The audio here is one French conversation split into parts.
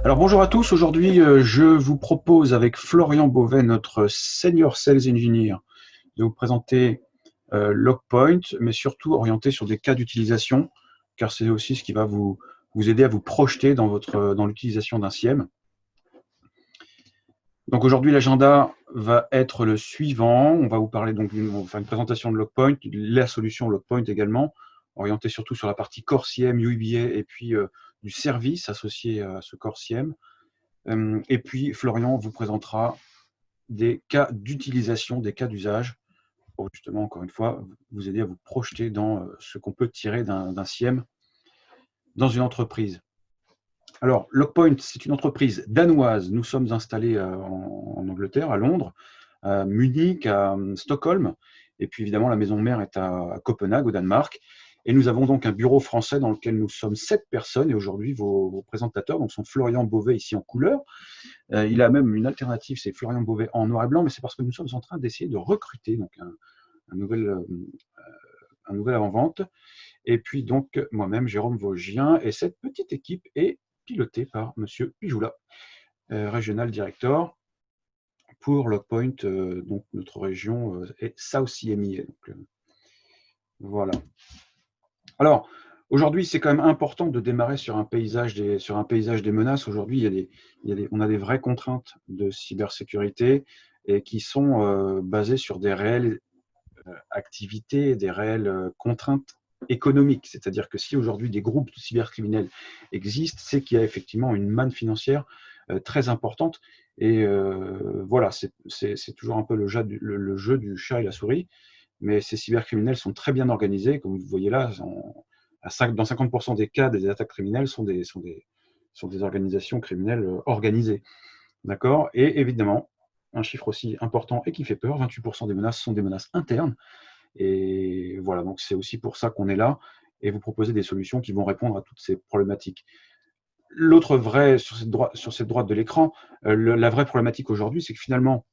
Alors bonjour à tous, aujourd'hui je vous propose avec Florian Beauvais, notre Senior Sales Engineer, de vous présenter Logpoint, mais surtout orienté sur des cas d'utilisation, car c'est aussi ce qui va vous aider à vous projeter dans l'utilisation d'un SIEM. Donc aujourd'hui l'agenda va être le suivant, on va vous parler donc on va faire une présentation de Logpoint, la solution Logpoint également, orientée surtout sur la partie Core SIEM, UEBA et puis du service associé à ce Core SIEM. Et puis, Florian vous présentera des cas d'utilisation, des cas d'usage, pour justement, encore une fois, vous aider à vous projeter dans ce qu'on peut tirer d'un SIEM dans une entreprise. Alors, Logpoint, c'est une entreprise danoise. Nous sommes installés en Angleterre, à Londres, à Munich, à Stockholm. Et puis, évidemment, la maison mère est à Copenhague, au Danemark. Et nous avons donc un bureau français dans lequel nous sommes 7 personnes. Et aujourd'hui, vos présentateurs donc, sont Florian Beauvais, ici en couleur. Il a même une alternative, c'est Florian Beauvais en noir et blanc, mais c'est parce que nous sommes en train d'essayer de recruter donc un nouvel avant-vente. Et puis donc moi-même, Jérôme Vaugien, et cette petite équipe est pilotée par Monsieur Pijoula, Regional Director pour Logpoint, donc notre région est South CMI. Donc, voilà. Alors, aujourd'hui, c'est quand même important de démarrer sur un paysage des menaces. Aujourd'hui, on a des vraies contraintes de cybersécurité et qui sont basées sur des réelles activités, des réelles contraintes économiques. C'est-à-dire que si aujourd'hui des groupes de cybercriminels existent, c'est qu'il y a effectivement une manne financière très importante. Et voilà, c'est toujours un peu le jeu du chat et la souris. Mais ces cybercriminels sont très bien organisés, comme vous voyez là, dans 50% des cas, des attaques criminelles sont des organisations criminelles organisées. D'accord. Et évidemment, un chiffre aussi important et qui fait peur, 28% des menaces sont des menaces internes. Et voilà, donc c'est aussi pour ça qu'on est là et vous proposer des solutions qui vont répondre à toutes ces problématiques. L'autre vrai, sur cette droite de l'écran, la vraie problématique aujourd'hui, c'est que finalement,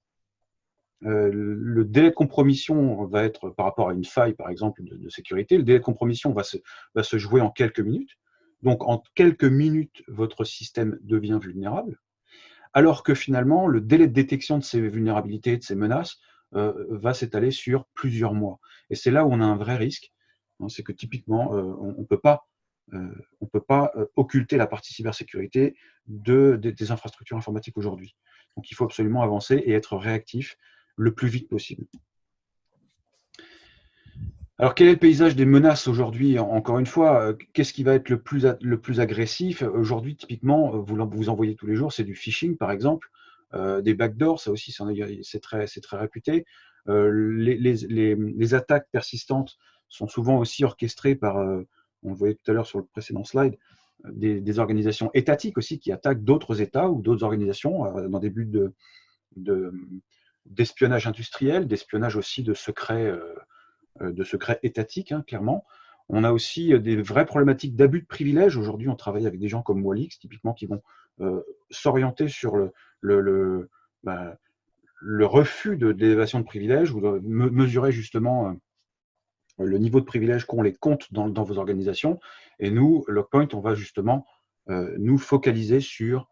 le délai de compromission va être par rapport à une faille, par exemple, de sécurité. Le délai de compromission va se jouer en quelques minutes. Donc, en quelques minutes, votre système devient vulnérable. Alors que finalement, le délai de détection de ces vulnérabilités, de ces menaces, va s'étaler sur plusieurs mois. Et c'est là où on a un vrai risque. Hein, c'est que typiquement, on ne peut pas, occulter la partie cybersécurité des infrastructures informatiques aujourd'hui. Donc, il faut absolument avancer et être réactif le plus vite possible. Alors, quel est le paysage des menaces aujourd'hui? Encore une fois, qu'est-ce qui va être le plus agressif? Aujourd'hui, typiquement, vous en voyez tous les jours, c'est du phishing, par exemple, des backdoors, ça aussi, c'est très réputé. Les attaques persistantes sont souvent aussi orchestrées par, on le voyait tout à l'heure sur le précédent slide, des organisations étatiques aussi qui attaquent d'autres États ou d'autres organisations dans des buts de- d'espionnage industriel, d'espionnage aussi de secrets étatiques, hein, clairement. On a aussi des vraies problématiques d'abus de privilèges. Aujourd'hui, on travaille avec des gens comme Walix, typiquement, qui vont s'orienter sur le, le, bah, le refus d'élévation de privilèges ou de mesurer justement le niveau de privilèges qu'ont les comptes dans vos organisations. Et nous, Logpoint, on va justement nous focaliser sur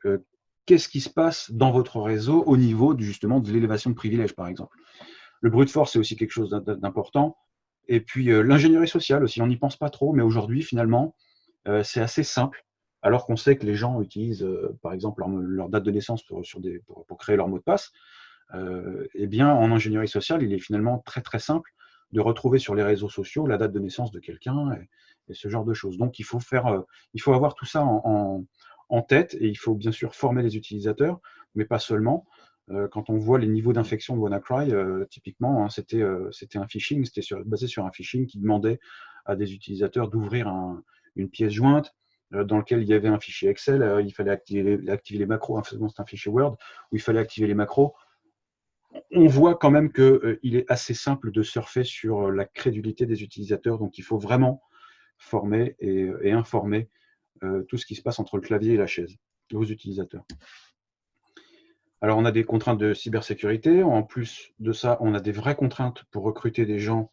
euh, qu'est-ce qui se passe dans votre réseau au niveau justement de l'élévation de privilèges, par exemple. Le brute force, c'est aussi quelque chose d'important. Et puis l'ingénierie sociale aussi, on n'y pense pas trop, mais aujourd'hui, finalement, c'est assez simple, alors qu'on sait que les gens utilisent, par exemple, leur date de naissance pour créer leur mot de passe. Eh bien, en ingénierie sociale, il est finalement très très simple de retrouver sur les réseaux sociaux la date de naissance de quelqu'un et ce genre de choses. Donc, il faut avoir tout ça en tête et il faut bien sûr former les utilisateurs, mais pas seulement. Quand on voit les niveaux d'infection de WannaCry, typiquement, hein, c'était un phishing, basé sur un phishing qui demandait à des utilisateurs d'ouvrir une pièce jointe dans lequel il y avait un fichier Excel, il fallait activer les macros, c'est un fichier Word, où il fallait activer les macros. On voit quand même qu'il est assez simple de surfer sur la crédulité des utilisateurs, donc il faut vraiment former et informer tout ce qui se passe entre le clavier et la chaise, vos utilisateurs. Alors, on a des contraintes de cybersécurité. En plus de ça, on a des vraies contraintes pour recruter des gens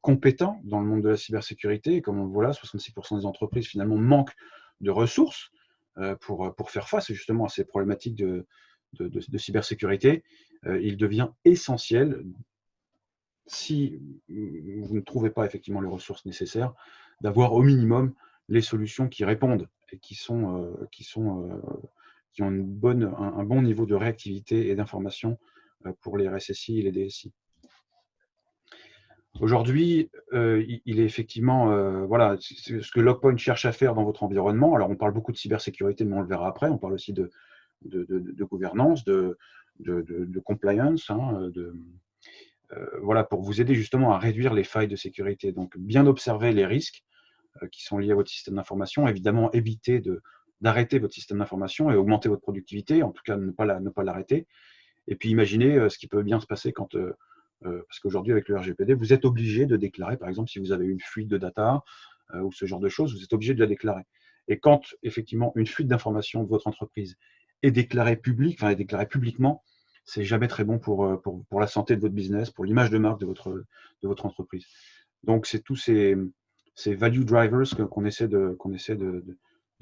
compétents dans le monde de la cybersécurité. Et comme on le voit là, 66% des entreprises finalement manquent de ressources. pour faire face justement à ces problématiques de cybersécurité, il devient essentiel, si vous ne trouvez pas effectivement les ressources nécessaires, d'avoir au minimum les solutions qui répondent et qui ont un bon niveau de réactivité et d'information pour les RSSI et les DSI. Aujourd'hui, il est effectivement, voilà, ce que Logpoint cherche à faire dans votre environnement. Alors, on parle beaucoup de cybersécurité, mais on le verra après. On parle aussi de gouvernance, de compliance, hein, voilà, pour vous aider justement à réduire les failles de sécurité. Donc, bien observer les risques qui sont liés à votre système d'information. Évidemment, éviter d'arrêter votre système d'information et augmenter votre productivité, en tout cas ne pas l'arrêter. Et puis imaginez ce qui peut bien se passer quand, parce qu'aujourd'hui avec le RGPD, vous êtes obligé de déclarer, par exemple, si vous avez une fuite de data ou ce genre de choses, vous êtes obligé de la déclarer. Et quand effectivement une fuite d'information de votre entreprise est déclarée publique, enfin est déclarée publiquement, c'est jamais très bon pour la santé de votre business, pour l'image de marque de votre entreprise. Donc c'est tous ces value drivers qu'on essaie de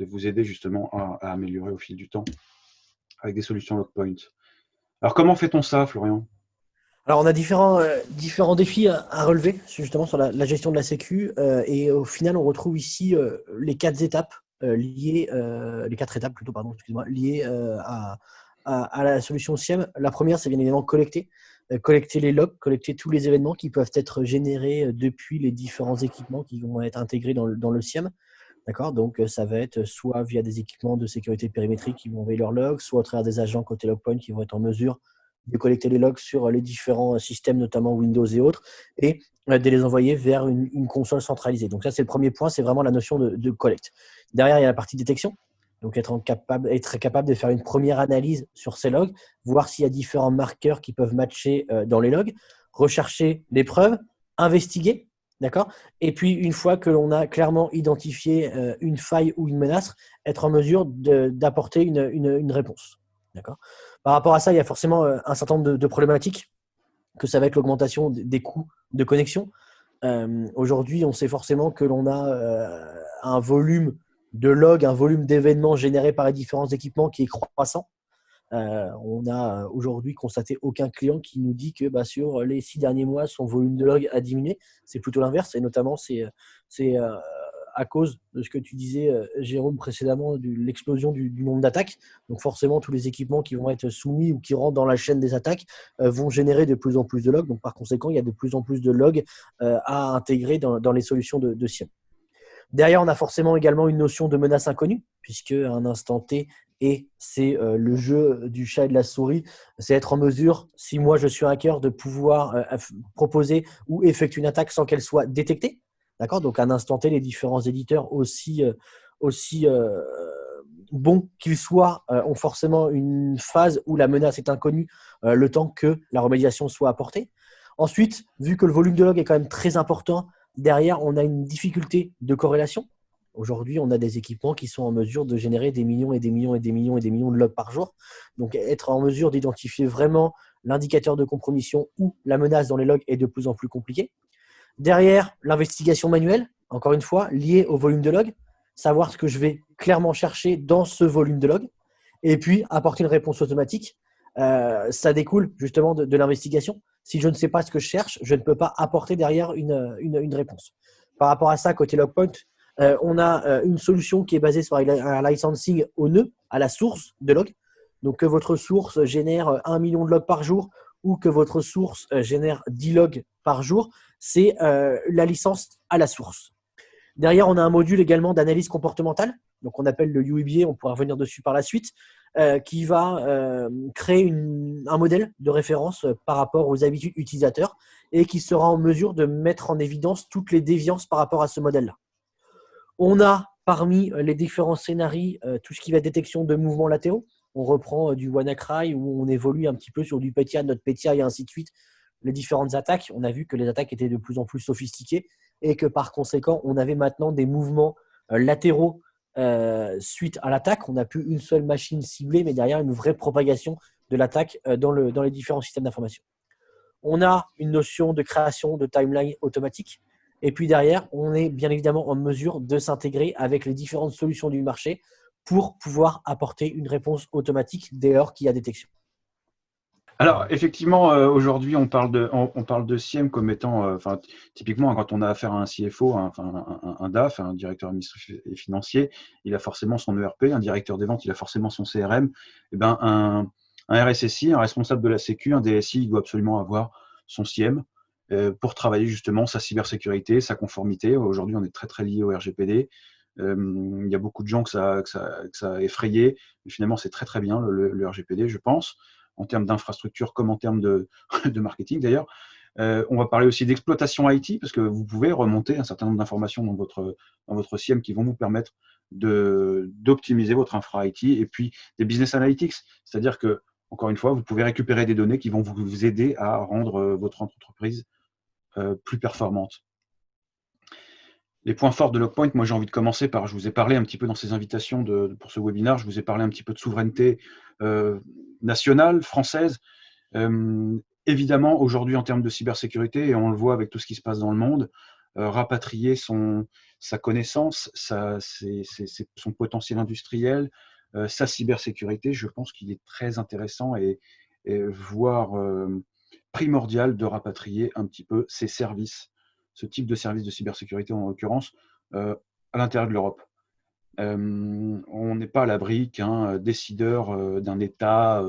vous aider justement à améliorer au fil du temps avec des solutions Logpoint. Alors comment fait-on ça, Florian? Alors, on a différents défis à relever, justement, sur la gestion de la sécu. Et au final, on retrouve ici les quatre étapes liées, les quatre étapes plutôt, pardon, excuse-moi, liées à la solution SIEM. La première, c'est bien évidemment collecter les logs, collecter tous les événements qui peuvent être générés depuis les différents équipements qui vont être intégrés dans le SIEM. D'accord. Donc, ça va être soit via des équipements de sécurité périmétrique qui vont envoyer leurs logs, soit à travers des agents côté Logpoint qui vont être en mesure de collecter les logs sur les différents systèmes, notamment Windows et autres, et de les envoyer vers une console centralisée. Donc ça, c'est le premier point, c'est vraiment la notion de collecte. Derrière, il y a la partie détection. Donc être capable de faire une première analyse sur ces logs, voir s'il y a différents marqueurs qui peuvent matcher dans les logs, rechercher les preuves, investiguer. D'accord. Et puis, une fois que l'on a clairement identifié une faille ou une menace, être en mesure d'apporter une réponse. D'accord. Par rapport à ça, il y a forcément un certain nombre de problématiques, que ça va être l'augmentation des coûts de connexion. Aujourd'hui, on sait forcément que l'on a un volume de logs, un volume d'événements générés par les différents équipements qui est croissant. On a aujourd'hui constaté aucun client qui nous dit que sur les 6 derniers mois, son volume de log a diminué. C'est plutôt l'inverse. Et notamment, c'est à cause de ce que tu disais, Jérôme, précédemment, de l'explosion du nombre d'attaques. Donc forcément, tous les équipements qui vont être soumis ou qui rentrent dans la chaîne des attaques vont générer de plus en plus de logs. Donc par conséquent, il y a de plus en plus de logs à intégrer dans les solutions de SIEM. Derrière, on a forcément également une notion de menace inconnue, puisque à un instant T, et c'est le jeu du chat et de la souris, c'est être en mesure, si moi je suis un hacker, de pouvoir proposer ou effectuer une attaque sans qu'elle soit détectée. D'accord. Donc à un instant T, les différents éditeurs aussi bons qu'ils soient ont forcément une phase où la menace est inconnue le temps que la remédiation soit apportée. Ensuite, vu que le volume de log est quand même très important, derrière, on a une difficulté de corrélation. Aujourd'hui, on a des équipements qui sont en mesure de générer des millions et des millions et des millions et des millions de logs par jour. Donc, être en mesure d'identifier vraiment l'indicateur de compromission ou la menace dans les logs est de plus en plus compliqué. Derrière, l'investigation manuelle, encore une fois, liée au volume de logs, savoir ce que je vais clairement chercher dans ce volume de logs, et puis apporter une réponse automatique. Ça découle justement de l'investigation. Si je ne sais pas ce que je cherche, je ne peux pas apporter derrière une réponse. Par rapport à ça, côté Logpoint, on a une solution qui est basée sur un licensing au nœud, à la source de log. Donc, que votre source génère 1 million de logs par jour ou que votre source génère 10 logs par jour, c'est la licence à la source. Derrière, on a un module également d'analyse comportementale. Donc, on appelle le UEBA, on pourra revenir dessus par la suite, qui va créer un modèle de référence par rapport aux habitudes utilisateurs et qui sera en mesure de mettre en évidence toutes les déviances par rapport à ce modèle-là. On a parmi les différents scénarios tout ce qui va être détection de mouvements latéraux. On reprend du WannaCry où on évolue un petit peu sur du Petya, NotPetya et ainsi de suite. Les différentes attaques, on a vu que les attaques étaient de plus en plus sophistiquées et que par conséquent, on avait maintenant des mouvements latéraux suite à l'attaque. On n'a plus une seule machine ciblée, mais derrière une vraie propagation de l'attaque dans les différents systèmes d'information. On a une notion de création de timeline automatique. Et puis derrière, on est bien évidemment en mesure de s'intégrer avec les différentes solutions du marché pour pouvoir apporter une réponse automatique dès lors qu'il y a détection. Alors, effectivement, aujourd'hui, on parle de SIEM comme étant, typiquement, quand on a affaire à un CFO, un DAF, un directeur administratif et financier, il a forcément son ERP, un directeur des ventes, il a forcément son CRM. Eh ben, un RSSI, un responsable de la Sécu, un DSI, il doit absolument avoir son SIEM pour travailler justement sa cybersécurité, sa conformité. Aujourd'hui, on est très, très lié au RGPD. Il y a beaucoup de gens que ça a effrayé, mais finalement, c'est très, très bien, le RGPD, je pense, en termes d'infrastructure comme en termes de, de marketing d'ailleurs. On va parler aussi d'exploitation IT, parce que vous pouvez remonter un certain nombre d'informations dans votre SIEM qui vont vous permettre d'optimiser votre infra IT, et puis des business analytics, c'est-à-dire que, encore une fois, vous pouvez récupérer des données qui vont vous aider à rendre votre entreprise plus performante. Les points forts de Logpoint, moi j'ai envie de commencer par, je vous ai parlé un petit peu dans ces invitations pour ce webinaire, je vous ai parlé un petit peu de souveraineté nationale, française. Évidemment, aujourd'hui en termes de cybersécurité, et on le voit avec tout ce qui se passe dans le monde, rapatrier sa connaissance, son potentiel industriel, sa cybersécurité, je pense qu'il est très intéressant et voire primordial de rapatrier un petit peu ces services, ce type de service de cybersécurité en l'occurrence, à l'intérieur de l'Europe. On n'est pas à l'abri qu'un décideur d'un État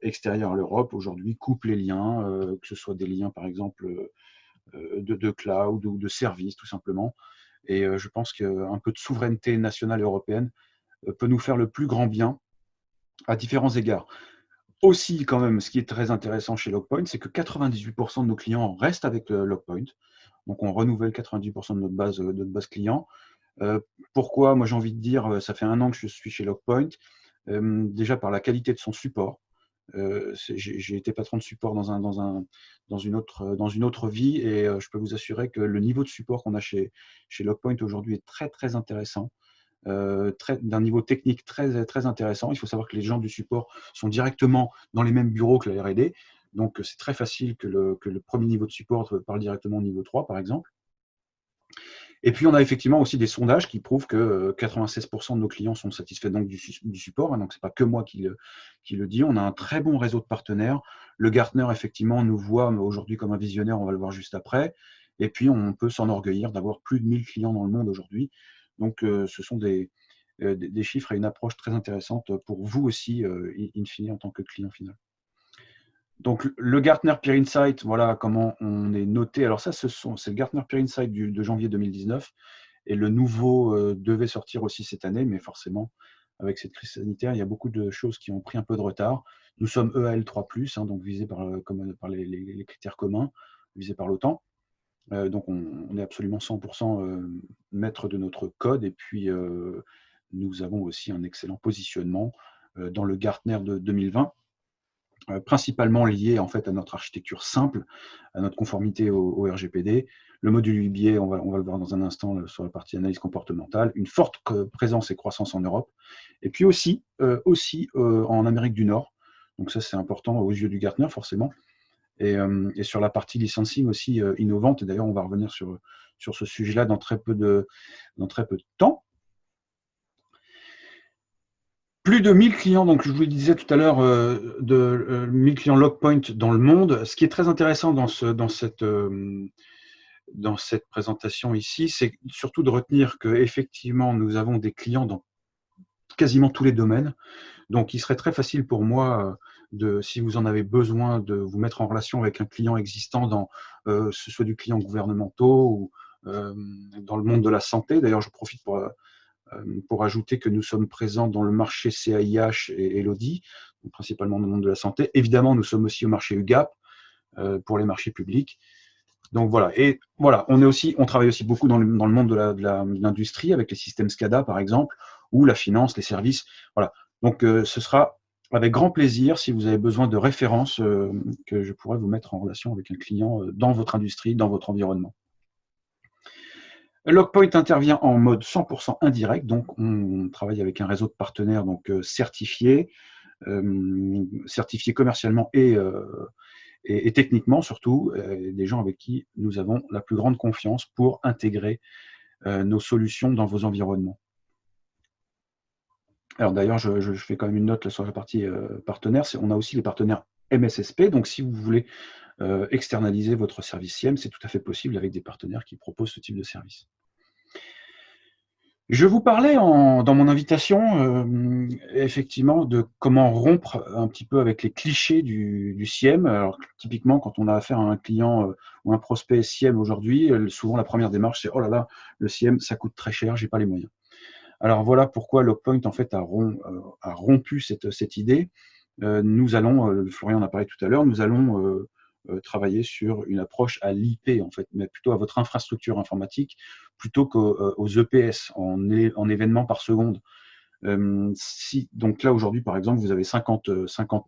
extérieur à l'Europe aujourd'hui coupe les liens, que ce soit des liens par exemple de cloud ou de services tout simplement. Et je pense qu'un peu de souveraineté nationale et européenne peut nous faire le plus grand bien à différents égards. Aussi, quand même, ce qui est très intéressant chez Logpoint, c'est que 98% de nos clients restent avec Logpoint. Donc, on renouvelle 98% de notre base client. Pourquoi? Moi, j'ai envie de dire, ça fait 1 an que je suis chez Logpoint. Déjà par la qualité de son support. J'ai été patron de support dans une autre vie, et je peux vous assurer que le niveau de support qu'on a chez Logpoint aujourd'hui est très, très intéressant. D'un niveau technique très, très intéressant. Il faut savoir que les gens du support sont directement dans les mêmes bureaux que la R&D. Donc, c'est très facile que le premier niveau de support parle directement au niveau 3, par exemple. Et puis, on a effectivement aussi des sondages qui prouvent que 96% de nos clients sont satisfaits donc du support. Hein, donc, ce n'est pas que moi qui le dis. On a un très bon réseau de partenaires. Le Gartner, effectivement, nous voit aujourd'hui comme un visionnaire. On va le voir juste après. Et puis, on peut s'enorgueillir d'avoir plus de 1000 clients dans le monde aujourd'hui. Donc, ce sont des chiffres et une approche très intéressante pour vous aussi, in fine, en tant que client final. Donc, le Gartner Peer Insight, voilà comment on est noté. Alors ça, c'est le Gartner Peer Insight de janvier 2019. Et le nouveau devait sortir aussi cette année, mais forcément, avec cette crise sanitaire, il y a beaucoup de choses qui ont pris un peu de retard. Nous sommes EAL3+, hein, donc visés par les critères communs, visés par l'OTAN. Donc, on est absolument 100% maître de notre code. Et puis, nous avons aussi un excellent positionnement dans le Gartner de 2020. Principalement lié en fait à notre architecture simple, à notre conformité au RGPD, le module UBA, on va le voir dans un instant sur la partie analyse comportementale, une forte présence et croissance en Europe, et puis aussi en Amérique du Nord. Donc ça, c'est important aux yeux du Gartner forcément, et sur la partie licensing aussi innovante. Et d'ailleurs, on va revenir sur ce sujet-là dans très peu de temps. Plus de 1000 clients, donc je vous le disais tout à l'heure, 1000 clients Logpoint dans le monde. Ce qui est très intéressant dans cette présentation ici, c'est surtout de retenir qu'effectivement, nous avons des clients dans quasiment tous les domaines. Donc, il serait très facile pour moi, si vous en avez besoin, de vous mettre en relation avec un client existant, ce soit du client gouvernementaux ou dans le monde de la santé. D'ailleurs, je profite pour ajouter que nous sommes présents dans le marché CAIH et Elodie, principalement dans le monde de la santé. Évidemment, nous sommes aussi au marché UGAP pour les marchés publics. Donc voilà, et voilà, on travaille aussi beaucoup dans le monde de l'industrie avec les systèmes SCADA par exemple, ou la finance, les services. Voilà. Donc ce sera avec grand plaisir, si vous avez besoin de références, que je pourrais vous mettre en relation avec un client dans votre industrie, dans votre environnement. Logpoint intervient en mode 100% indirect, donc on travaille avec un réseau de partenaires donc certifiés commercialement et techniquement surtout, des gens avec qui nous avons la plus grande confiance pour intégrer nos solutions dans vos environnements. Alors d'ailleurs, je fais quand même une note là, sur la partie partenaire. On a aussi les partenaires MSSP. Donc si vous voulez externaliser votre service SIEM, c'est tout à fait possible avec des partenaires qui proposent ce type de service. Je vous parlais dans mon invitation effectivement de comment rompre un petit peu avec les clichés du SIEM. Alors typiquement, quand on a affaire à un client ou un prospect SIEM aujourd'hui, souvent la première démarche c'est oh là là, le SIEM ça coûte très cher, j'ai pas les moyens. Alors voilà pourquoi Logpoint en fait a rompu cette idée. Nous allons, Florian en a parlé tout à l'heure, nous allons travailler sur une approche à l'IP en fait, mais plutôt à votre infrastructure informatique plutôt qu'aux EPS en événements par seconde. Donc là aujourd'hui par exemple vous avez 50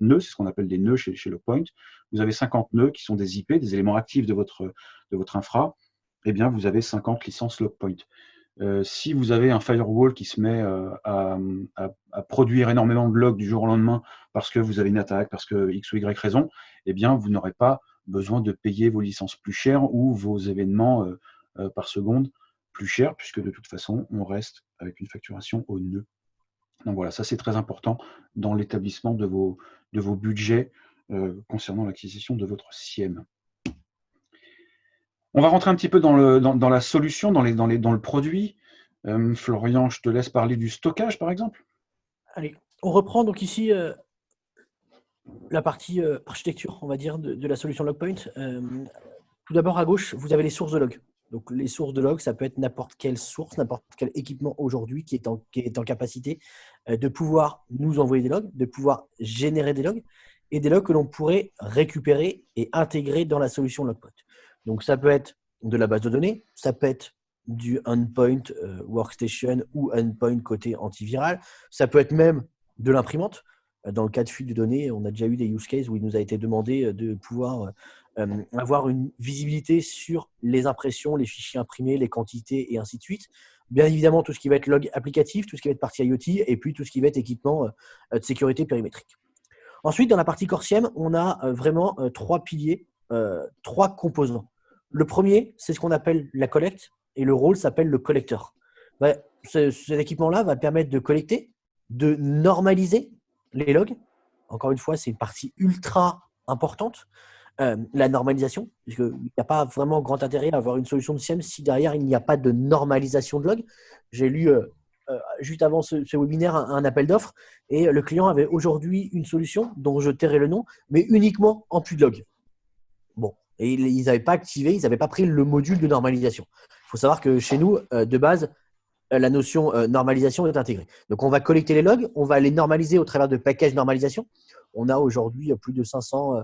nœuds, c'est ce qu'on appelle des nœuds chez Logpoint. Vous avez 50 nœuds qui sont des IP, des éléments actifs de votre infra. Eh bien vous avez 50 licences Logpoint. Si vous avez un firewall qui se met à produire énormément de logs du jour au lendemain parce que vous avez une attaque, parce que X ou Y raison, eh bien, vous n'aurez pas besoin de payer vos licences plus chères ou vos événements par seconde plus chers, puisque de toute façon, on reste avec une facturation au nœud. Donc voilà, ça c'est très important dans l'établissement de vos budgets concernant l'acquisition de votre SIEM. On va rentrer un petit peu dans la solution, dans le produit. Florian, je te laisse parler du stockage, par exemple. Allez, on reprend donc ici la partie architecture, on va dire, de la solution Logpoint. Tout d'abord, à gauche, vous avez les sources de log. Donc, les sources de log, ça peut être n'importe quelle source, n'importe quel équipement aujourd'hui qui est en capacité de pouvoir nous envoyer des logs, de pouvoir générer des logs et des logs que l'on pourrait récupérer et intégrer dans la solution Logpoint. Donc, ça peut être de la base de données, ça peut être du endpoint workstation ou endpoint côté antiviral, ça peut être même de l'imprimante. Dans le cas de fuite de données, on a déjà eu des use cases où il nous a été demandé de pouvoir avoir une visibilité sur les impressions, les fichiers imprimés, les quantités et ainsi de suite. Bien évidemment, tout ce qui va être log applicatif, tout ce qui va être partie IoT et puis tout ce qui va être équipement de sécurité périmétrique. Ensuite, dans la partie Core SIEM, on a vraiment trois piliers, trois composants. Le premier, c'est ce qu'on appelle la collecte et le rôle s'appelle le collecteur. Cet équipement-là va permettre de collecter, de normaliser les logs. Encore une fois, c'est une partie ultra importante. La normalisation, puisqu'il n'y a pas vraiment grand intérêt à avoir une solution de SIEM si derrière il n'y a pas de normalisation de log. J'ai lu juste avant ce webinaire un appel d'offres et le client avait aujourd'hui une solution dont je tairai le nom, mais uniquement en plus de log. Bon, et ils n'avaient pas activé, ils n'avaient pas pris le module de normalisation. Il faut savoir que chez nous, de base, la notion normalisation est intégrée. Donc, on va collecter les logs, on va les normaliser au travers de packages normalisation. On a aujourd'hui plus de 500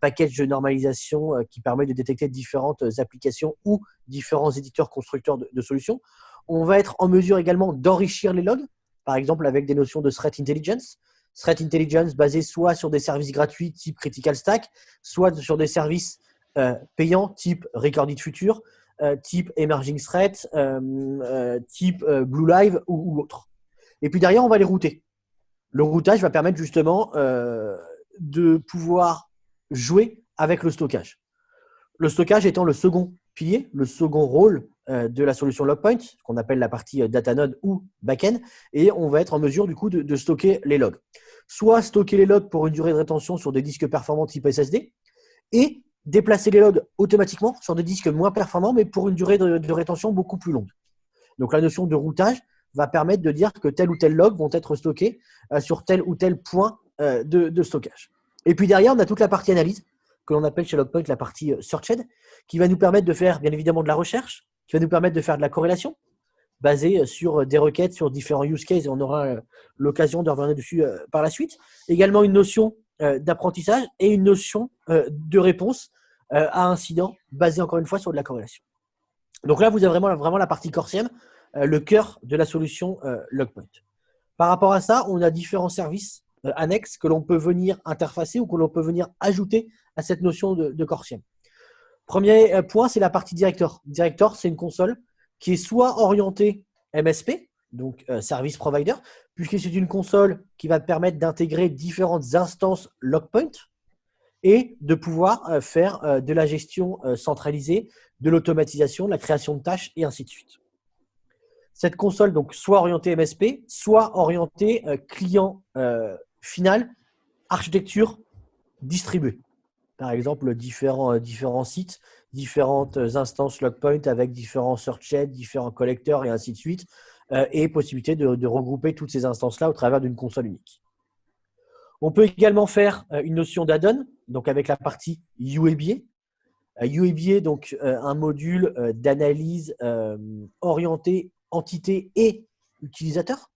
packages de normalisation qui permettent de détecter différentes applications ou différents éditeurs constructeurs de solutions. On va être en mesure également d'enrichir les logs, par exemple avec des notions de threat intelligence. Threat intelligence basée soit sur des services gratuits type Critical Stack, soit sur des services payants type Recorded Future, type Emerging Threat, type Blue Live ou autre. Et puis derrière, on va les router. Le routage va permettre justement de pouvoir jouer avec le stockage. Le stockage étant le second pilier, le second rôle de la solution Logpoint, qu'on appelle la partie Datanode ou Backend, et on va être en mesure du coup de stocker les logs. Soit stocker les logs pour une durée de rétention sur des disques performants type SSD, et déplacer les logs automatiquement sur des disques moins performants, mais pour une durée de rétention beaucoup plus longue. Donc la notion de routage va permettre de dire que tel ou tel log vont être stockés sur tel ou tel point de stockage. Et puis derrière, on a toute la partie analyse, que l'on appelle chez Logpoint la partie searched, qui va nous permettre de faire bien évidemment de la recherche, qui va nous permettre de faire de la corrélation, basée sur des requêtes, sur différents use cases, et on aura l'occasion de revenir dessus par la suite. Également une notion d'apprentissage et une notion de réponse à incident, basée encore une fois sur de la corrélation. Donc là, vous avez vraiment la partie Core SIEM, le cœur de la solution Logpoint. Par rapport à ça, on a différents services annexes que l'on peut venir interfacer ou que l'on peut venir ajouter à cette notion de Core SIEM. Premier point, c'est la partie Director. Director, c'est une console qui est soit orientée MSP, donc Service Provider, puisque c'est une console qui va permettre d'intégrer différentes instances Logpoint et de pouvoir faire de la gestion centralisée, de l'automatisation, de la création de tâches et ainsi de suite. Cette console, donc, soit orientée MSP, soit orientée client final, architecture distribuée. Par exemple, différents sites, différentes instances Logpoint avec différents search différents collecteurs et ainsi de suite, et possibilité de regrouper toutes ces instances-là au travers d'une console unique. On peut également faire une notion d'add-on, donc avec la partie UABA. UABA, donc un module d'analyse orienté entité et utilisateur,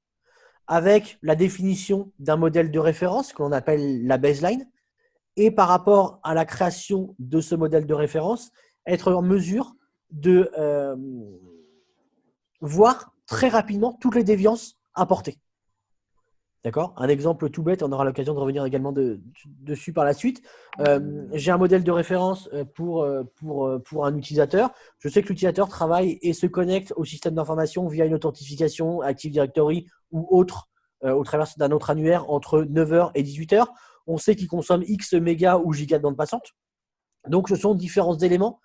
avec la définition d'un modèle de référence que l'on appelle la baseline, et par rapport à la création de ce modèle de référence, être en mesure de voir très rapidement toutes les déviances apportées. D'accord? Un exemple tout bête, on aura l'occasion de revenir également dessus par la suite. J'ai un modèle de référence pour un utilisateur. Je sais que l'utilisateur travaille et se connecte au système d'information via une authentification Active Directory ou autre au travers d'un autre annuaire entre 9h et 18h. On sait qu'il consomme X mégas ou gigas de bande passante. Donc, ce sont différents éléments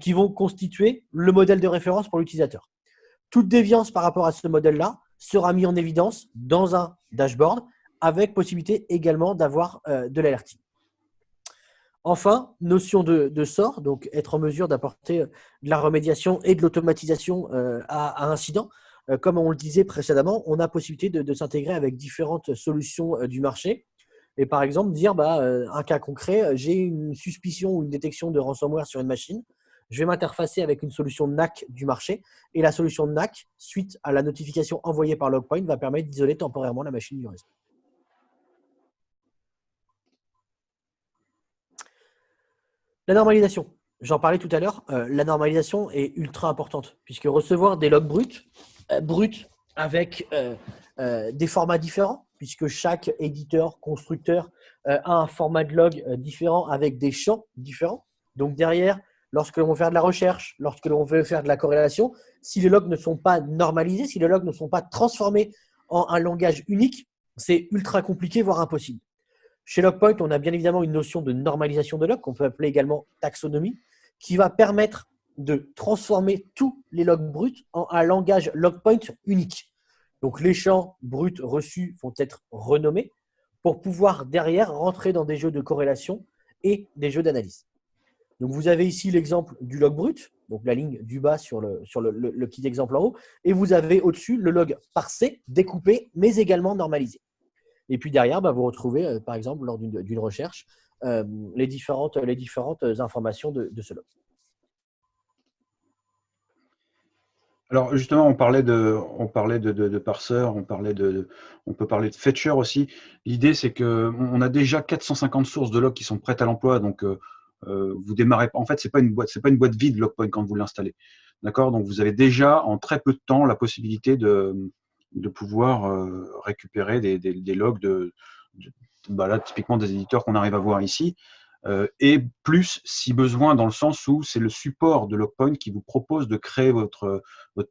qui vont constituer le modèle de référence pour l'utilisateur. Toute déviance par rapport à ce modèle-là sera mis en évidence dans un dashboard avec possibilité également d'avoir de l'alerting. Enfin, notion de SOR, donc être en mesure d'apporter de la remédiation et de l'automatisation à incident. Comme on le disait précédemment, on a possibilité de s'intégrer avec différentes solutions du marché. Et par exemple, dire un cas concret, j'ai une suspicion ou une détection de ransomware sur une machine. Je vais m'interfacer avec une solution NAC du marché. Et la solution NAC, suite à la notification envoyée par Logpoint, va permettre d'isoler temporairement la machine du réseau. La normalisation. J'en parlais tout à l'heure. La normalisation est ultra importante puisque recevoir des logs bruts avec des formats différents, puisque chaque éditeur, constructeur a un format de log différent avec des champs différents. Donc derrière, lorsque l'on veut faire de la recherche, lorsque l'on veut faire de la corrélation, si les logs ne sont pas normalisés, si les logs ne sont pas transformés en un langage unique, c'est ultra compliqué, voire impossible. Chez Logpoint, on a bien évidemment une notion de normalisation de log, qu'on peut appeler également taxonomie, qui va permettre de transformer tous les logs bruts en un langage Logpoint unique. Donc, les champs bruts reçus vont être renommés pour pouvoir derrière rentrer dans des jeux de corrélation et des jeux d'analyse. Donc, vous avez ici l'exemple du log brut, donc la ligne du bas sur le petit exemple en haut, et vous avez au-dessus le log parsé, découpé, mais également normalisé. Et puis derrière, vous retrouvez, par exemple, lors d'une recherche, les différentes informations de ce log. Alors justement, on parlait de parseur, on peut parler de fetcher aussi. L'idée, c'est qu'on a déjà 450 sources de logs qui sont prêtes à l'emploi, donc vous démarrez. En fait, c'est pas une boîte vide Logpoint quand vous l'installez. D'accord? Donc vous avez déjà en très peu de temps la possibilité de pouvoir récupérer des logs là, typiquement des éditeurs qu'on arrive à voir ici. Et plus si besoin, dans le sens où c'est le support de Logpoint qui vous propose de créer votre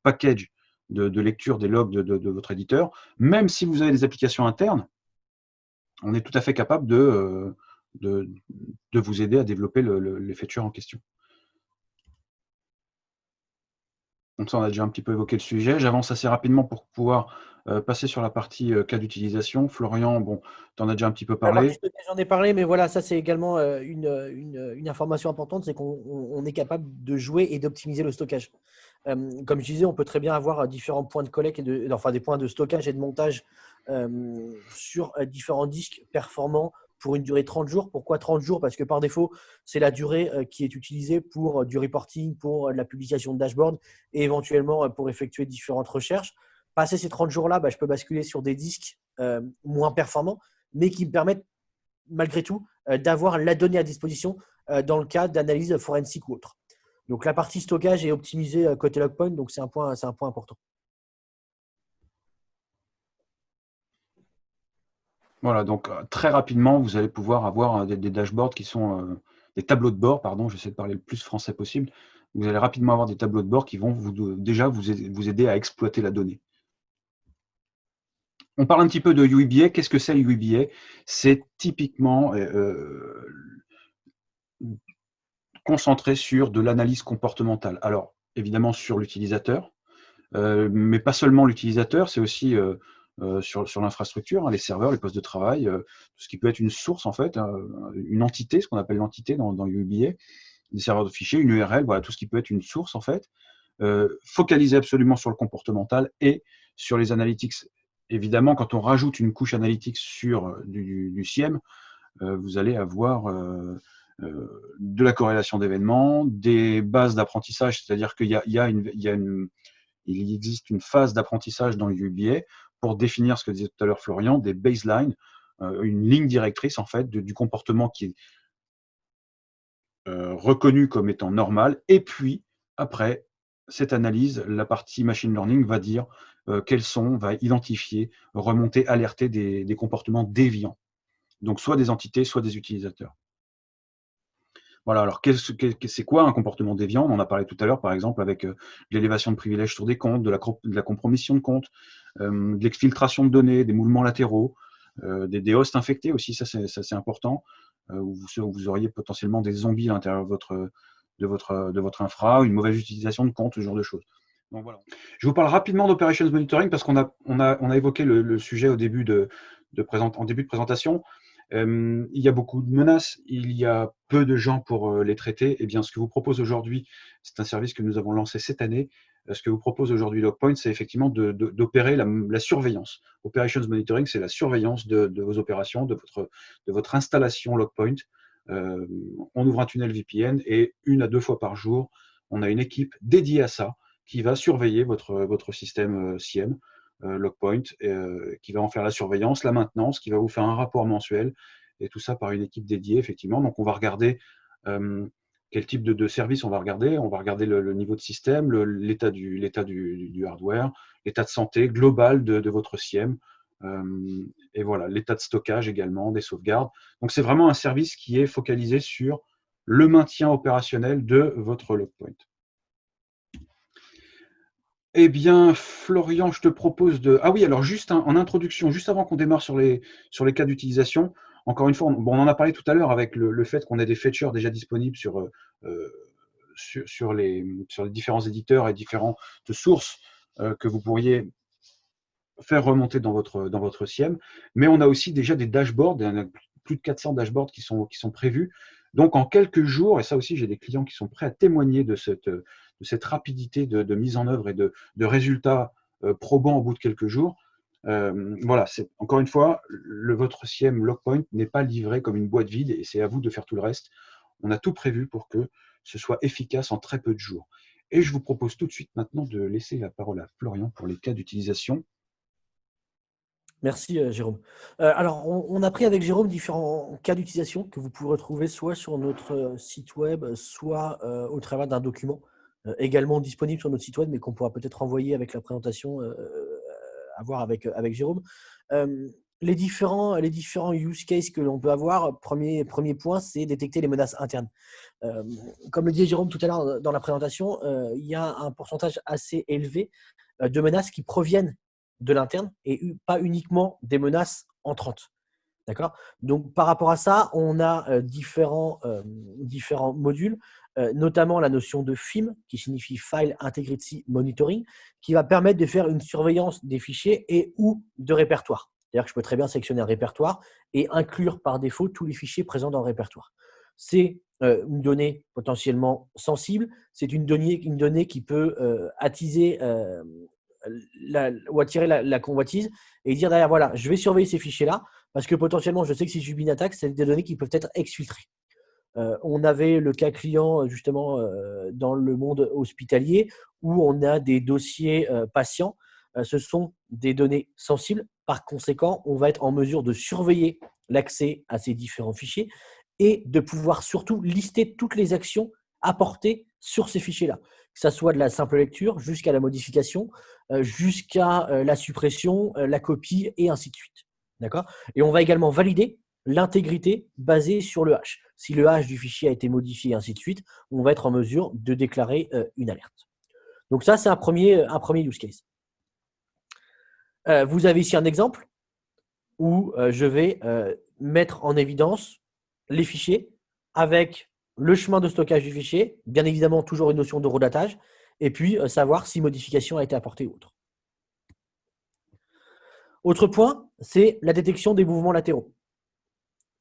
package de lecture des logs de votre éditeur. Même si vous avez des applications internes, on est tout à fait capable de vous aider à développer les features en question. Donc ça, on a déjà un petit peu évoqué le sujet. J'avance assez rapidement pour pouvoir passer sur la partie cas d'utilisation. Florian, bon, tu en as déjà un petit peu parlé. J'en ai parlé, mais voilà, ça c'est également une information importante, c'est qu'on est capable de jouer et d'optimiser le stockage. Comme je disais, on peut très bien avoir différents points de collecte, des points de stockage et de montage sur différents disques performants pour une durée de 30 jours. Pourquoi 30 jours? Parce que par défaut, c'est la durée qui est utilisée pour du reporting, pour la publication de dashboard et éventuellement pour effectuer différentes recherches. Passé ces 30 jours-là, je peux basculer sur des disques moins performants, mais qui me permettent malgré tout d'avoir la donnée à disposition dans le cas d'analyse forensique ou autre. Donc la partie stockage est optimisée côté Logpoint, donc c'est un point important. Voilà, donc très rapidement, vous allez pouvoir avoir des dashboards qui sont des tableaux de bord, pardon, j'essaie de parler le plus français possible. Vous allez rapidement avoir des tableaux de bord qui vont déjà vous aider à exploiter la donnée. On parle un petit peu de UEBA. Qu'est-ce que c'est UEBA? C'est typiquement concentré sur de l'analyse comportementale. Alors, évidemment, sur l'utilisateur, mais pas seulement l'utilisateur, c'est aussi sur l'infrastructure, hein, les serveurs, les postes de travail, tout ce qui peut être une source en fait, une entité, ce qu'on appelle l'entité dans UBA, des serveurs de fichiers, une URL, voilà, tout ce qui peut être une source en fait. Focaliser absolument sur le comportemental et sur les analytics. Évidemment, quand on rajoute une couche analytics sur du SIEM, vous allez avoir de la corrélation d'événements, des bases d'apprentissage, c'est-à-dire il existe une phase d'apprentissage dans UBA pour définir ce que disait tout à l'heure Florian, des baselines, une ligne directrice en fait du comportement qui est reconnu comme étant normal. Et puis après cette analyse, la partie machine learning va dire va identifier, remonter, alerter des comportements déviants. Donc soit des entités, soit des utilisateurs. Voilà, alors c'est quoi un comportement déviant? On en a parlé tout à l'heure, par exemple, avec l'élévation de privilèges sur des comptes, de la compromission de comptes, de l'exfiltration de données, des mouvements latéraux, des hosts infectés aussi, ça c'est important, où vous auriez potentiellement des zombies à l'intérieur de votre infra, une mauvaise utilisation de comptes, ce genre de choses. Donc voilà. Je vous parle rapidement d'Operations Monitoring parce qu'on a évoqué le sujet en début de présentation. Il y a beaucoup de menaces, il y a peu de gens pour les traiter. Eh bien, ce que vous propose aujourd'hui, c'est un service que nous avons lancé cette année. Ce que vous propose aujourd'hui Logpoint, c'est effectivement d'opérer la surveillance. Operations Monitoring, c'est la surveillance de vos opérations, de votre installation Logpoint. On ouvre un tunnel VPN et 1 à 2 fois par jour, on a une équipe dédiée à ça qui va surveiller votre système SIEM. Logpoint, qui va en faire la surveillance, la maintenance, qui va vous faire un rapport mensuel, et tout ça par une équipe dédiée, effectivement. Donc, on va regarder quel type de service on va regarder. On va regarder le niveau de système, l'état du hardware, l'état de santé global de votre SIEM, et voilà, l'état de stockage également, des sauvegardes. Donc, c'est vraiment un service qui est focalisé sur le maintien opérationnel de votre Logpoint. Eh bien, Florian, je te propose de… Ah oui, alors juste en introduction, juste avant qu'on démarre sur les cas d'utilisation, encore une fois, on en a parlé tout à l'heure avec le fait qu'on ait des fetchers déjà disponibles sur les différents éditeurs et différentes sources que vous pourriez faire remonter dans votre SIEM. Mais on a aussi déjà des dashboards, il y en a plus de 400 dashboards qui sont prévus. Donc, en quelques jours, et ça aussi, j'ai des clients qui sont prêts à témoigner de cette rapidité de mise en œuvre et de résultats probants au bout de quelques jours. Voilà, encore une fois, votre SIEM Logpoint n'est pas livré comme une boîte vide et c'est à vous de faire tout le reste. On a tout prévu pour que ce soit efficace en très peu de jours. Et je vous propose tout de suite maintenant de laisser la parole à Florian pour les cas d'utilisation. Merci Jérôme. Alors, on a pris avec Jérôme différents cas d'utilisation que vous pouvez retrouver soit sur notre site web, soit au travers d'un document également disponible sur notre site web, mais qu'on pourra peut-être envoyer avec la présentation à voir avec Jérôme. Les différents use cases que l'on peut avoir, premier point, c'est détecter les menaces internes. Comme le disait Jérôme tout à l'heure dans la présentation, il y a un pourcentage assez élevé de menaces qui proviennent de l'interne et pas uniquement des menaces entrantes. D'accord ? Donc, par rapport à ça, on a différents modules, notamment la notion de FIM, qui signifie File Integrity Monitoring, qui va permettre de faire une surveillance des fichiers et ou de répertoires. C'est-à-dire que je peux très bien sélectionner un répertoire et inclure par défaut tous les fichiers présents dans le répertoire. C'est une donnée potentiellement sensible, c'est une donnée qui peut attiser ou attirer la convoitise et dire derrière, voilà, je vais surveiller ces fichiers-là parce que potentiellement, je sais que si je subis une attaque, c'est des données qui peuvent être exfiltrées. On avait le cas client justement dans le monde hospitalier où on a des dossiers patients. Ce sont des données sensibles. Par conséquent, on va être en mesure de surveiller l'accès à ces différents fichiers et de pouvoir surtout lister toutes les actions apportées sur ces fichiers-là, que ce soit de la simple lecture jusqu'à la modification, jusqu'à la suppression, la copie et ainsi de suite. D'accord ? Et on va également valider l'intégrité basée sur le hash. Si le hash du fichier a été modifié et ainsi de suite, on va être en mesure de déclarer une alerte. Donc ça, c'est un premier use case. Vous avez ici un exemple où je vais mettre en évidence les fichiers avec le chemin de stockage du fichier, bien évidemment toujours une notion de redatage, et puis savoir si modification a été apportée ou autre. Autre point, c'est la détection des mouvements latéraux.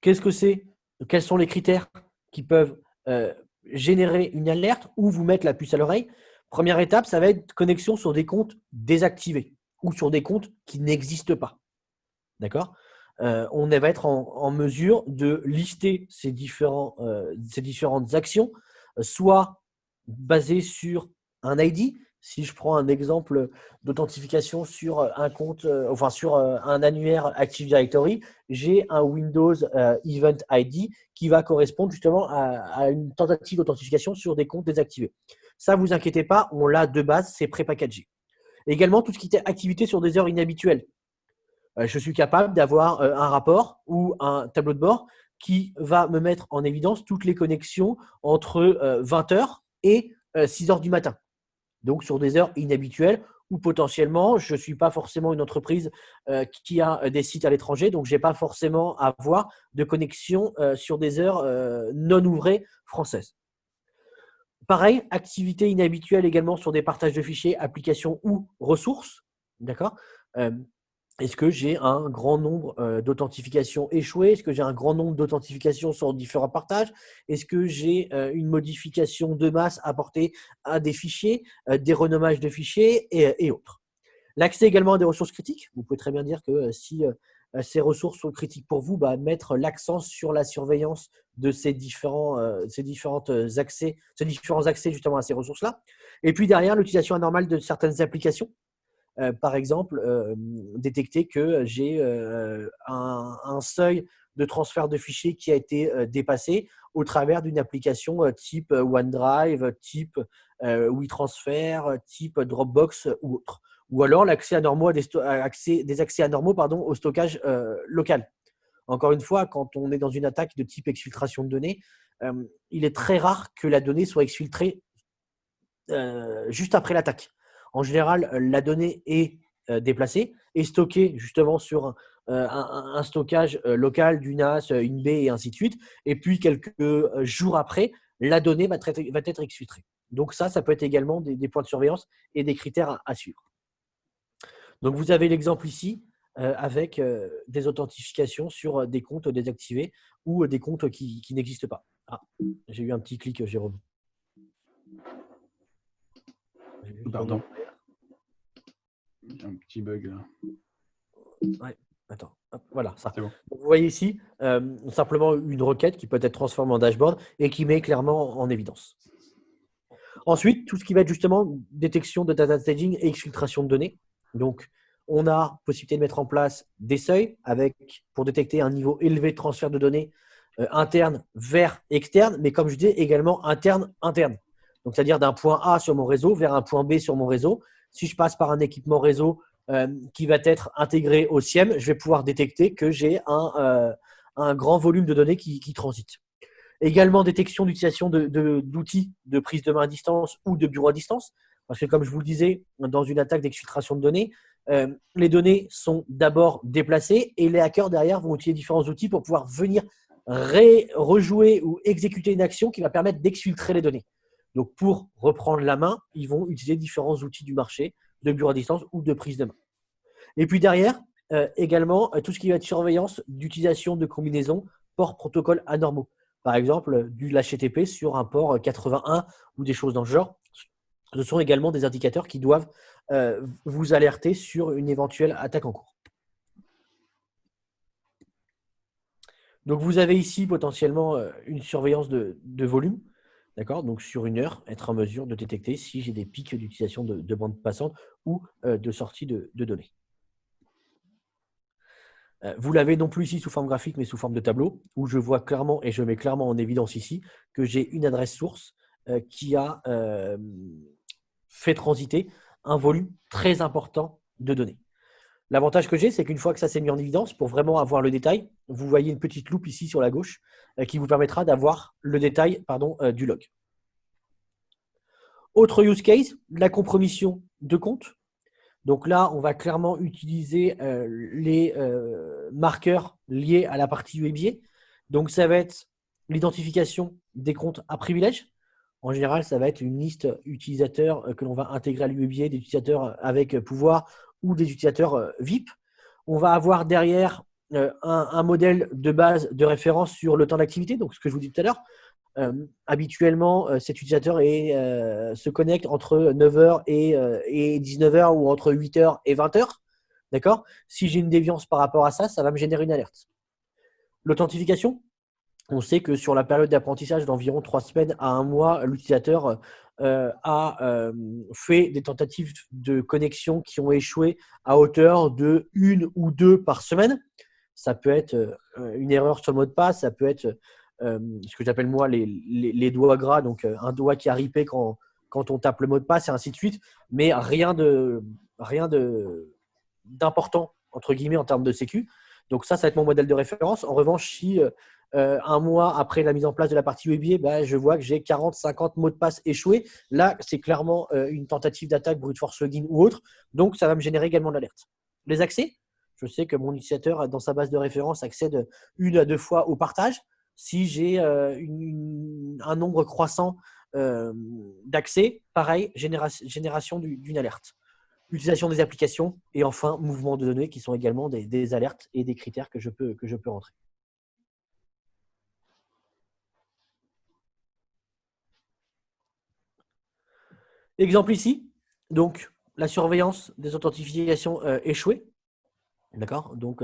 Qu'est-ce que c'est? Quels sont les critères qui peuvent générer une alerte ou vous mettre la puce à l'oreille? Première étape, ça va être connexion sur des comptes désactivés ou sur des comptes qui n'existent pas. D'accord? On va être en mesure de lister ces différentes actions, soit basées sur un ID. Si je prends un exemple d'authentification sur un compte, sur un annuaire Active Directory, j'ai un Windows Event ID qui va correspondre justement à une tentative d'authentification sur des comptes désactivés. Ça, vous inquiétez pas, on l'a de base, c'est pré-packagé. Également, tout ce qui est activité sur des heures inhabituelles. Je suis capable d'avoir un rapport ou un tableau de bord qui va me mettre en évidence toutes les connexions entre 20 heures et 6 heures du matin. Donc, sur des heures inhabituelles ou potentiellement, je ne suis pas forcément une entreprise qui a des sites à l'étranger, donc je n'ai pas forcément à avoir de connexion sur des heures non ouvrées françaises. Pareil, activité inhabituelle également sur des partages de fichiers, applications ou ressources. D'accord? Est-ce que j'ai un grand nombre d'authentifications échouées? Est-ce que j'ai un grand nombre d'authentifications sur différents partages? Est-ce que j'ai une modification de masse apportée à des fichiers, des renommages de fichiers et autres? L'accès également à des ressources critiques. Vous pouvez très bien dire que si ces ressources sont critiques pour vous, mettre l'accent sur la surveillance de ces différents accès justement à ces ressources-là. Et puis derrière, l'utilisation anormale de certaines applications. Par exemple, détecter que j'ai un seuil de transfert de fichiers qui a été dépassé au travers d'une application type OneDrive, type WeTransfer, type Dropbox ou autre. Ou alors l'accès anormaux à des accès anormaux au stockage local. Encore une fois, quand on est dans une attaque de type exfiltration de données, il est très rare que la donnée soit exfiltrée juste après l'attaque. En général, la donnée est déplacée et stockée justement sur un stockage local du NAS, une baie et ainsi de suite. Et puis, quelques jours après, la donnée va être exfiltrée. Donc ça peut être également des points de surveillance et des critères à suivre. Donc, vous avez l'exemple ici avec des authentifications sur des comptes désactivés ou des comptes qui n'existent pas. Ah, j'ai eu un petit clic, Jérôme. Pardon. Il y a un petit bug là. Ouais, attends. Hop, voilà, ça. C'est bon. Vous voyez ici simplement une requête qui peut être transformée en dashboard et qui met clairement en évidence. Ensuite, tout ce qui va être justement détection de data staging et exfiltration de données. Donc, on a possibilité de mettre en place des seuils pour détecter un niveau élevé de transfert de données interne vers externe, mais comme je dis, également interne-interne. Donc, c'est-à-dire d'un point A sur mon réseau vers un point B sur mon réseau. Si je passe par un équipement réseau qui va être intégré au SIEM, je vais pouvoir détecter que j'ai un grand volume de données qui transite. Également, détection d'utilisation d'outils de prise de main à distance ou de bureau à distance. Parce que, comme je vous le disais, dans une attaque d'exfiltration de données, les données sont d'abord déplacées et les hackers derrière vont utiliser différents outils pour pouvoir venir rejouer ou exécuter une action qui va permettre d'exfiltrer les données. Donc, pour reprendre la main, ils vont utiliser différents outils du marché de bureau à distance ou de prise de main. Et puis derrière, également, tout ce qui va être surveillance d'utilisation de combinaisons port protocole anormaux. Par exemple, du HTTP sur un port 81 ou des choses dans ce genre. Ce sont également des indicateurs qui doivent vous alerter sur une éventuelle attaque en cours. Donc, vous avez ici potentiellement une surveillance de volume. D'accord? Donc, sur une heure, être en mesure de détecter si j'ai des pics d'utilisation de bande passante ou de sortie de données. Vous l'avez non plus ici sous forme graphique, mais sous forme de tableau, où je vois clairement, et je mets clairement en évidence ici, que j'ai une adresse source qui a fait transiter un volume très important de données. L'avantage que j'ai, c'est qu'une fois que ça s'est mis en évidence, pour vraiment avoir le détail, vous voyez une petite loupe ici sur la gauche qui vous permettra d'avoir le détail du log. Autre use case, la compromission de compte. Donc là, on va clairement utiliser les marqueurs liés à la partie UEBA. Donc, ça va être l'identification des comptes à privilège. En général, ça va être une liste utilisateurs que l'on va intégrer à l'UEBA, des utilisateurs avec pouvoir ou des utilisateurs VIP. On va avoir derrière un modèle de base de référence sur le temps d'activité, donc ce que je vous dis tout à l'heure. Habituellement, cet utilisateur se connecte entre 9h et 19h ou entre 8h et 20h. D'accord? Si j'ai une déviance par rapport à ça, ça va me générer une alerte. L'authentification, on sait que sur la période d'apprentissage d'environ 3 semaines à 1 mois, l'utilisateur a fait des tentatives de connexion qui ont échoué à hauteur de 1 ou 2 par semaine. Ça peut être une erreur sur le mot de passe, ça peut être ce que j'appelle moi les doigts gras, donc un doigt qui a ripé quand on tape le mot de passe et ainsi de suite, mais rien d'important entre guillemets en termes de sécu. Donc ça va être mon modèle de référence. En revanche, si 1 mois après la mise en place de la partie web, je vois que j'ai 40-50 mots de passe échoués. Là, c'est clairement une tentative d'attaque brute force login ou autre. Donc, ça va me générer également de l'alerte. Les accès, je sais que mon utilisateur, dans sa base de référence, accède 1 à 2 fois au partage. Si j'ai un nombre croissant d'accès, pareil, génération d'une alerte. Utilisation des applications et enfin, mouvement de données qui sont également des alertes et des critères que je peux rentrer. Exemple ici, donc la surveillance des authentifications échouées. D'accord? Donc,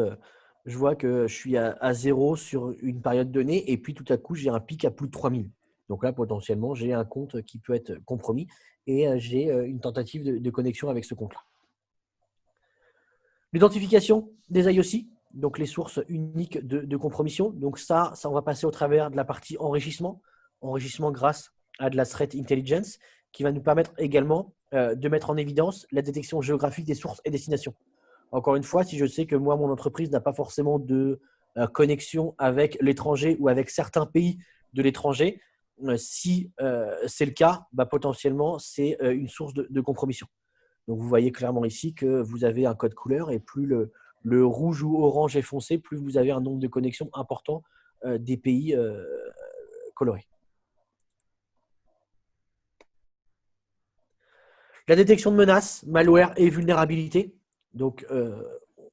je vois que je suis à 0 sur une période donnée et puis tout à coup, j'ai un pic à plus de 3000. Donc là, potentiellement, j'ai un compte qui peut être compromis et j'ai une tentative de connexion avec ce compte-là. L'identification des IOC, donc les sources uniques de compromission. Donc ça, on va passer au travers de la partie enrichissement grâce à de la threat intelligence qui va nous permettre également de mettre en évidence la détection géographique des sources et destinations. Encore une fois, si je sais que moi, mon entreprise n'a pas forcément de connexion avec l'étranger ou avec certains pays de l'étranger, si c'est le cas, potentiellement, c'est une source de compromission. Donc, vous voyez clairement ici que vous avez un code couleur et plus le rouge ou orange est foncé, plus vous avez un nombre de connexions important des pays colorés. La détection de menaces, malware et vulnérabilité. Donc,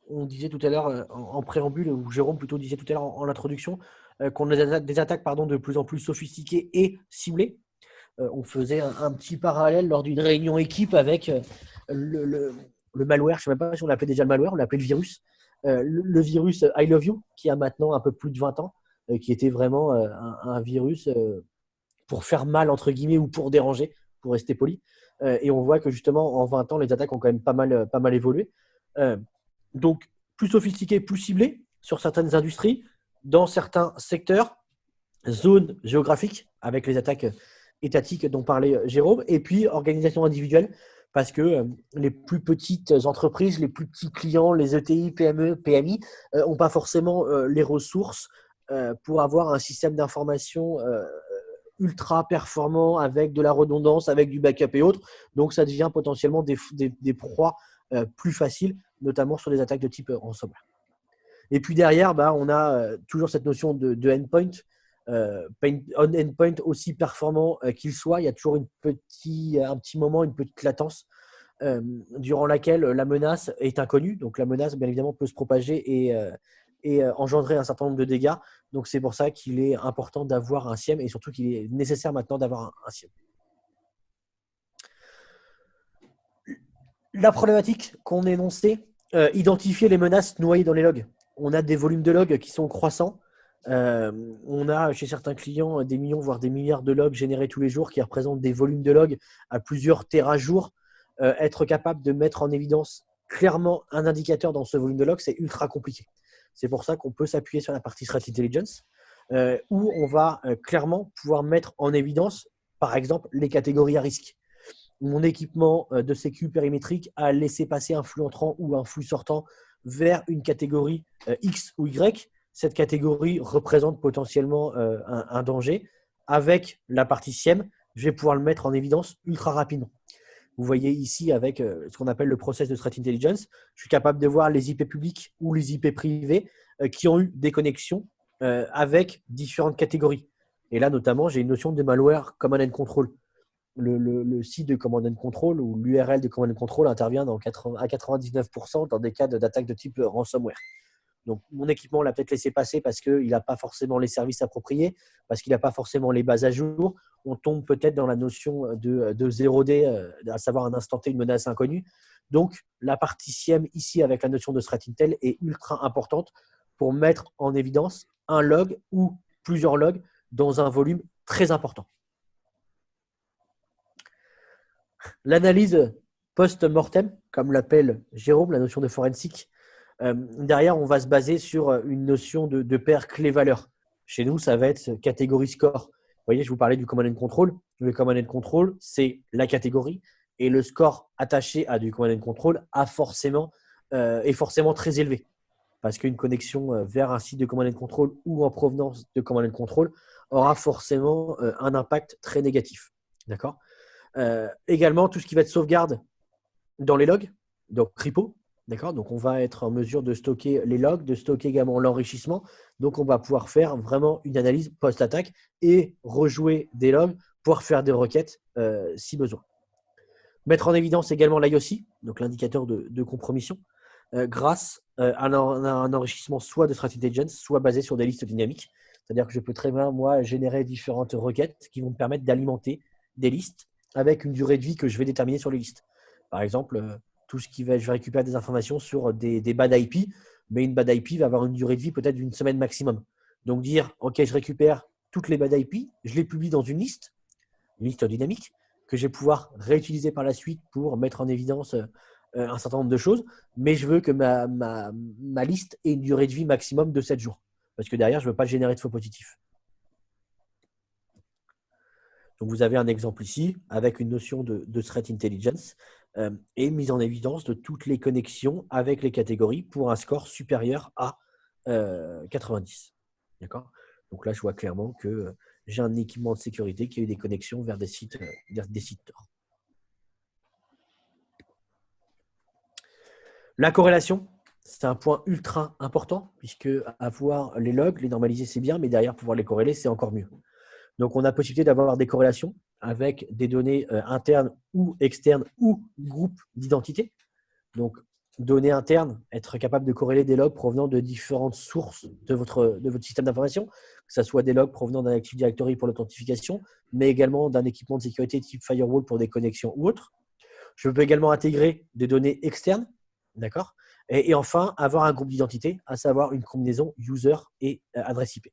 on disait tout à l'heure en préambule, ou Jérôme plutôt disait tout à l'heure en introduction, qu'on a des attaques de plus en plus sophistiquées et ciblées. On faisait un petit parallèle lors d'une réunion équipe avec le malware. Je ne sais même pas si on l'appelait déjà le malware, on l'appelait le virus. Le virus I Love You, qui a maintenant un peu plus de 20 ans, qui était vraiment un virus pour faire mal, entre guillemets, ou pour déranger, pour rester poli. Et on voit que justement, en 20 ans, les attaques ont quand même pas mal évolué. Donc, plus sophistiqué, plus ciblé sur certaines industries, dans certains secteurs, zones géographiques, avec les attaques étatiques dont parlait Jérôme, et puis organisation individuelle, parce que les plus petites entreprises, les plus petits clients, les ETI, PME, PMI, n'ont pas forcément les ressources pour avoir un système d'information ultra performant avec de la redondance, avec du backup et autres. Donc, ça devient potentiellement des proies plus faciles, notamment sur des attaques de type ransomware. Et puis derrière, on a toujours cette notion de endpoint. Endpoint aussi performant qu'il soit, il y a toujours un petit moment, une petite latence durant laquelle la menace est inconnue. Donc la menace, bien évidemment, peut se propager et engendrer un certain nombre de dégâts. Donc c'est pour ça qu'il est important d'avoir un SIEM et surtout qu'il est nécessaire maintenant d'avoir un SIEM. La problématique qu'on énonçait, identifier les menaces noyées dans les logs. On a des volumes de logs qui sont croissants. On a chez certains clients des millions, voire des milliards de logs générés tous les jours qui représentent des volumes de logs à plusieurs térajours. Être capable de mettre en évidence clairement un indicateur dans ce volume de logs, c'est ultra compliqué. C'est pour ça qu'on peut s'appuyer sur la partie Threat Intelligence où on va clairement pouvoir mettre en évidence, par exemple, les catégories à risque. Mon équipement de sécu périmétrique a laissé passer un flux entrant ou un flux sortant vers une catégorie X ou Y. Cette catégorie représente potentiellement un danger. Avec la partie SIEM, je vais pouvoir le mettre en évidence ultra rapidement. Vous voyez ici avec ce qu'on appelle le process de Threat Intelligence, je suis capable de voir les IP publics ou les IP privés qui ont eu des connexions avec différentes catégories. Et là, notamment, j'ai une notion de malware command and control. Le site de command and control ou l'URL de command and control intervient à 99% dans des cas d'attaque de type ransomware. Donc, mon équipement l'a peut-être laissé passer parce qu'il n'a pas forcément les services appropriés, parce qu'il n'a pas forcément les bases à jour. On tombe peut-être dans la notion de 0D, à savoir un instant T, une menace inconnue. Donc, la partie SIEM ici avec la notion de threat intel est ultra importante pour mettre en évidence un log ou plusieurs logs dans un volume très important. L'analyse post-mortem, comme l'appelle Jérôme, la notion de forensique, derrière, on va se baser sur une notion de paire clé-valeur. Chez nous, ça va être catégorie score. Vous voyez, je vous parlais du command and control. Le command and control, c'est la catégorie et le score attaché à du command and control est forcément très élevé. Parce qu'une connexion vers un site de command and control ou en provenance de command and control aura forcément un impact très négatif. D'accord ? Également, tout ce qui va être sauvegarde dans les logs, donc repo. D'accord ? Donc, on va être en mesure de stocker les logs, de stocker également l'enrichissement. Donc, on va pouvoir faire vraiment une analyse post-attaque et rejouer des logs, pouvoir faire des requêtes si besoin. Mettre en évidence également l'IOC, donc l'indicateur de compromission, grâce à un enrichissement soit de threat intelligence, soit basé sur des listes dynamiques. C'est-à-dire que je peux très bien, moi, générer différentes requêtes qui vont me permettre d'alimenter des listes avec une durée de vie que je vais déterminer sur les listes. Par exemple, tout ce qui va, je vais récupérer des informations sur des bad IP, mais une bad IP va avoir une durée de vie peut-être d'une semaine maximum. Donc dire, OK, je récupère toutes les bad IP, je les publie dans une liste dynamique, que je vais pouvoir réutiliser par la suite pour mettre en évidence un certain nombre de choses, mais je veux que ma liste ait une durée de vie maximum de 7 jours. Parce que derrière, je ne veux pas générer de faux positifs. Donc, vous avez un exemple ici avec une notion de threat intelligence et mise en évidence de toutes les connexions avec les catégories pour un score supérieur à 90. D'accord ? Donc là, je vois clairement que j'ai un équipement de sécurité qui a eu des connexions vers des sites Tor. La corrélation, c'est un point ultra important puisque avoir les logs, les normaliser, c'est bien, mais derrière, pouvoir les corréler, c'est encore mieux. Donc, on a possibilité d'avoir des corrélations avec des données internes ou externes ou groupes d'identité. Donc, données internes, être capable de corréler des logs provenant de différentes sources de votre système d'information, que ce soit des logs provenant d'un Active Directory pour l'authentification, mais également d'un équipement de sécurité type firewall pour des connexions ou autres. Je peux également intégrer des données externes, d'accord ? Et enfin, avoir un groupe d'identité, à savoir une combinaison user et adresse IP.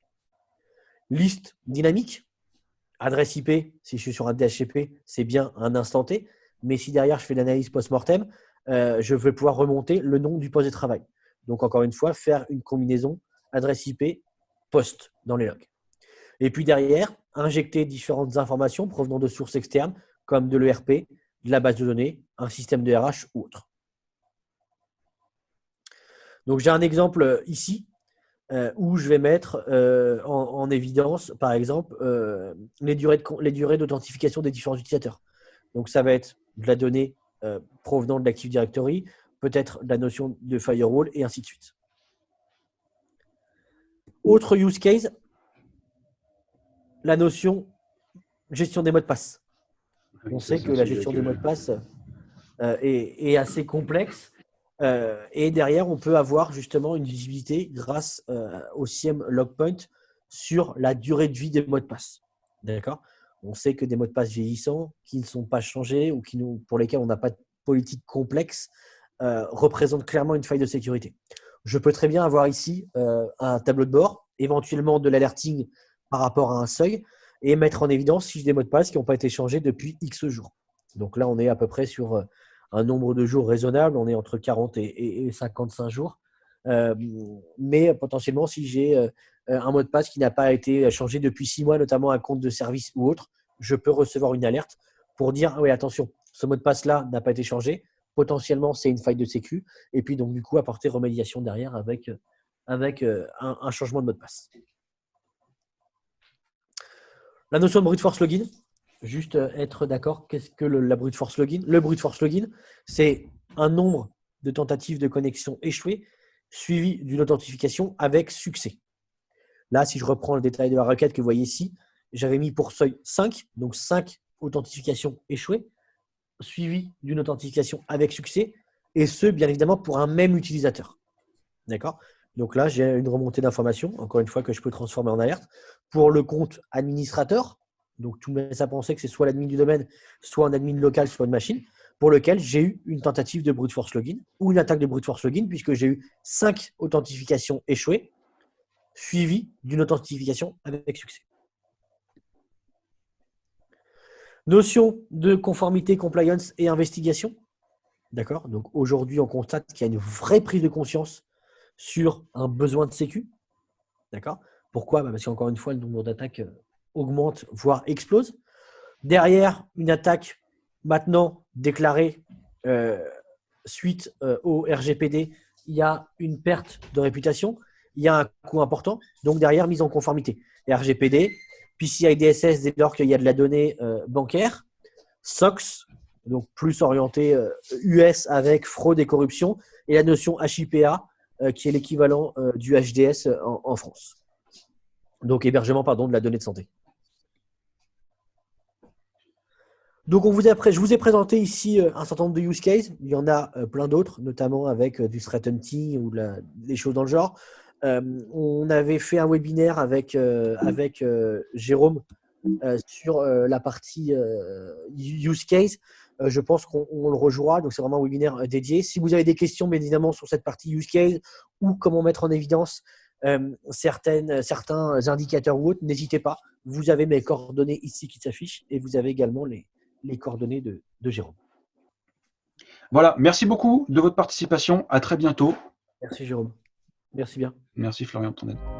Liste dynamique. Adresse IP, si je suis sur un DHCP, c'est bien un instant T. Mais si derrière, je fais l'analyse post-mortem, je vais pouvoir remonter le nom du poste de travail. Donc, encore une fois, faire une combinaison adresse IP post dans les logs. Et puis derrière, injecter différentes informations provenant de sources externes, comme de l'ERP, de la base de données, un système de RH ou autre. Donc, j'ai un exemple ici où je vais mettre en évidence, par exemple, les durées d'authentification des différents utilisateurs. Donc, ça va être de la donnée provenant de l'Active Directory, peut-être de la notion de firewall et ainsi de suite. Autre use case, la notion gestion des mots de passe. On sait que la gestion des mots de passe est assez complexe. Et derrière, on peut avoir justement une visibilité grâce au SIEM Logpoint sur la durée de vie des mots de passe. D'accord ? On sait que des mots de passe vieillissants qui ne sont pas changés ou pour lesquels on n'a pas de politique complexe représentent clairement une faille de sécurité. Je peux très bien avoir ici un tableau de bord, éventuellement de l'alerting par rapport à un seuil et mettre en évidence si j'ai des mots de passe qui n'ont pas été changés depuis X jours. Donc là, on est à peu près sur un nombre de jours raisonnable, on est entre 40 et 55 jours. Mais potentiellement, si j'ai un mot de passe qui n'a pas été changé depuis 6 mois, notamment un compte de service ou autre, je peux recevoir une alerte pour dire ah oui, attention, ce mot de passe-là n'a pas été changé. Potentiellement, c'est une faille de sécu. Et puis, donc, du coup, apporter remédiation derrière avec un changement de mot de passe. La notion de brute force login. Juste être d'accord, qu'est-ce que la brute force login ? Le brute force login, c'est un nombre de tentatives de connexion échouées suivi d'une authentification avec succès. Là, si je reprends le détail de la requête que vous voyez ici, j'avais mis pour seuil 5, donc 5 authentifications échouées, suivies d'une authentification avec succès, et ce, bien évidemment, pour un même utilisateur. D'accord? Donc là, j'ai une remontée d'informations, encore une fois, que je peux transformer en alerte. Pour le compte administrateur, donc tout me laisse à penser que c'est soit l'admin du domaine, soit un admin local, soit une machine, pour lequel j'ai eu une tentative de brute force login ou une attaque de brute force login, puisque j'ai eu 5 authentifications échouées, suivies d'une authentification avec succès. Notion de conformité, compliance et investigation. D'accord? Donc aujourd'hui, on constate qu'il y a une vraie prise de conscience sur un besoin de sécu. D'accord? Pourquoi? Parce qu'encore une fois, le nombre d'attaques augmente, voire explose. Derrière, une attaque maintenant déclarée suite au RGPD, il y a une perte de réputation, il y a un coût important, donc derrière, mise en conformité. RGPD, PCI DSS dès lors qu'il y a de la donnée bancaire, SOX, donc plus orienté US avec fraude et corruption, et la notion HIPA, qui est l'équivalent du HDS en France. Donc hébergement de la donnée de santé. Donc je vous ai présenté ici un certain nombre de use cases. Il y en a plein d'autres, notamment avec du threat hunting ou des choses dans le genre. On avait fait un webinaire avec Jérôme sur la partie use case. Je pense qu'on le rejoindra. Donc c'est vraiment un webinaire dédié. Si vous avez des questions, bien évidemment, sur cette partie use case ou comment mettre en évidence certains indicateurs ou autres, n'hésitez pas. Vous avez mes coordonnées ici qui s'affichent et vous avez également les coordonnées de Jérôme. Voilà, merci beaucoup de votre participation. À très bientôt. Merci Jérôme. Merci bien. Merci Florian de ton aide.